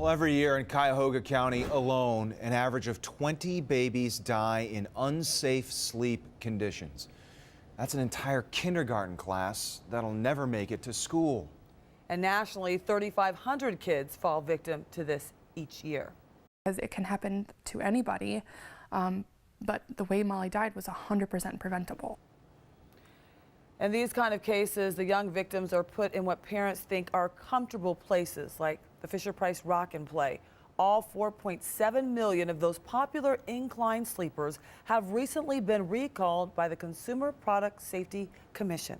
Well, every year in Cuyahoga County alone, an average of 20 babies die in unsafe sleep conditions. That's an entire kindergarten class that'll never make it to school. And nationally, 3,500 kids fall victim to this each year. It can happen to anybody, but the way Molly died was 100% preventable. In these kind of cases, the young victims are put in what parents think are comfortable places, like the Fisher-Price Rock and Play. All 4.7 million of those popular incline sleepers have recently been recalled by the Consumer Product Safety Commission.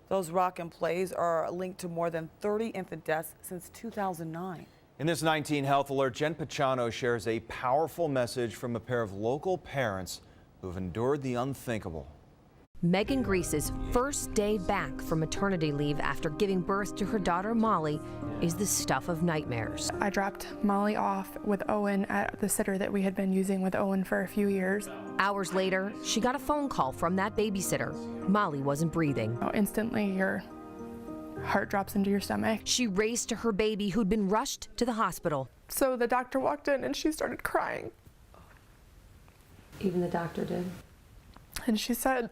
Those rock and plays are linked to more than 30 infant deaths since 2009. In this 19 Health Alert, Jen Pachano shares a powerful message from a pair of local parents who have endured the unthinkable. Megan Gries's first day back from maternity leave after giving birth to her daughter Molly is the stuff of nightmares. I dropped Molly off with Owen at the sitter that we had been using with Owen for a few years. Hours later, she got a phone call from that babysitter. Molly wasn't breathing. Instantly, your heart drops into your stomach. She raced to her baby, who'd been rushed to the hospital. So the doctor walked in and she started crying. Even the doctor did? And she said,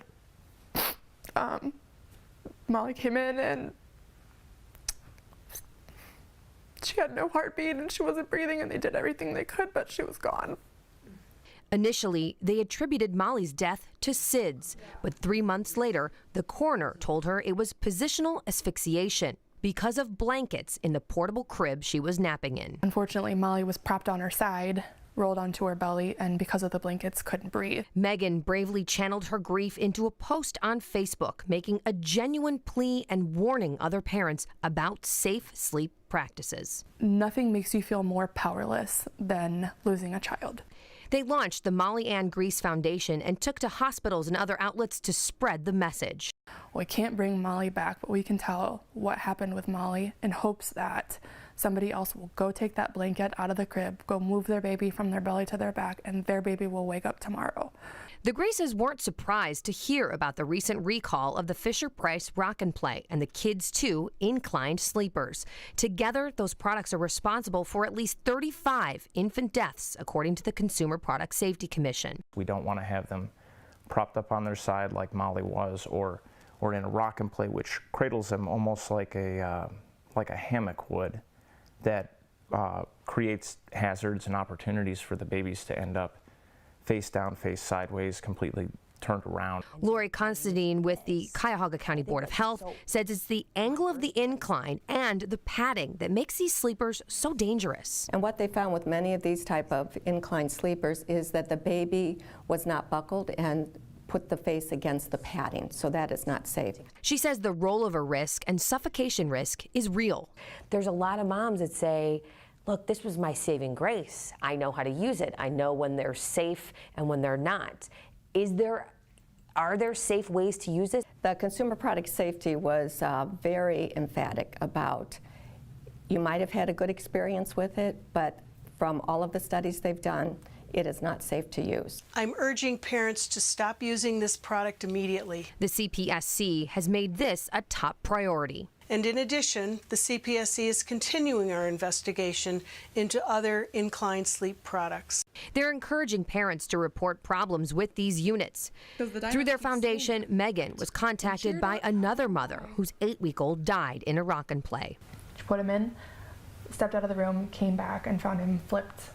Molly came in and she had no heartbeat and she wasn't breathing, and they did everything they could, but she was gone. Initially, they attributed Molly's death to SIDS, but 3 months later, the coroner told her it was positional asphyxiation because of blankets in the portable crib she was napping in. Unfortunately, Molly was propped on her side, rolled onto her belly, and because of the blankets, couldn't breathe. Megan bravely channeled her grief into a post on Facebook, making a genuine plea and warning other parents about safe sleep practices. Nothing makes you feel more powerless than losing a child. They launched the Molly Ann Gries Foundation and took to hospitals and other outlets to spread the message. We can't bring Molly back, but we can tell what happened with Molly in hopes that somebody else will go take that blanket out of the crib, go move their baby from their belly to their back, and their baby will wake up tomorrow. The Grieses weren't surprised to hear about the recent recall of the Fisher-Price Rock and Play and the Kids 2 inclined sleepers. Together, those products are responsible for at least 35 infant deaths, according to the Consumer Product Safety Commission. We don't want to have them propped up on their side like Molly was, or in a rock and play, which cradles them almost like a hammock would, that creates hazards and opportunities for the babies to end up face down, face sideways, completely turned around. Lori Constantine with the Cuyahoga County Board of Health says it's the angle of the incline and the padding that makes these sleepers so dangerous. And what they found with many of these type of inclined sleepers is that the baby was not buckled and put the face against the padding, so that is not safe. She says the rollover risk and suffocation risk is real. There's a lot of moms that say, look, this was my saving grace. I know how to use it. I know when they're safe and when they're not. Are there safe ways to use it? The Consumer Product Safety was very emphatic about, you might have had a good experience with it, but from all of the studies they've done, it is not safe to use. I'm urging parents to stop using this product immediately. The CPSC has made this a top priority. And in addition, the CPSC is continuing our investigation into other inclined sleep products. They're encouraging parents to report problems with these units. Through their foundation, Megan was contacted by another mother whose 8-week-old died in a rock and play. She put him in, stepped out of the room, came back, and found him flipped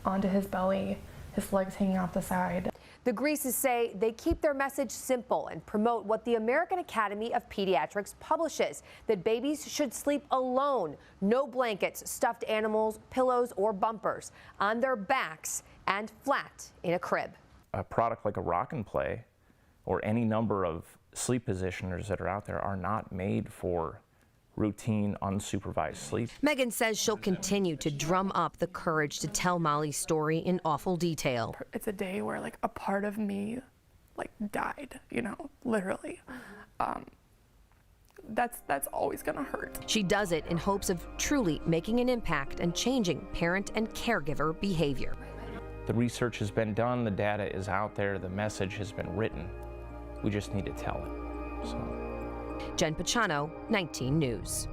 onto his belly, his legs hanging off the side. The Grieses say they keep their message simple and promote what the American Academy of Pediatrics publishes, that babies should sleep alone, no blankets, stuffed animals, pillows, or bumpers, on their backs and flat in a crib. A product like a rock and play or any number of sleep positioners that are out there are not made for routine, unsupervised sleep. Megan says she'll continue to drum up the courage to tell Molly's story in awful detail. It's a day where like a part of me died, literally. That's always gonna hurt. She does it in hopes of truly making an impact and changing parent and caregiver behavior. The research has been done, the data is out there, the message has been written. We just need to tell it. Jen Pachano, 19 News.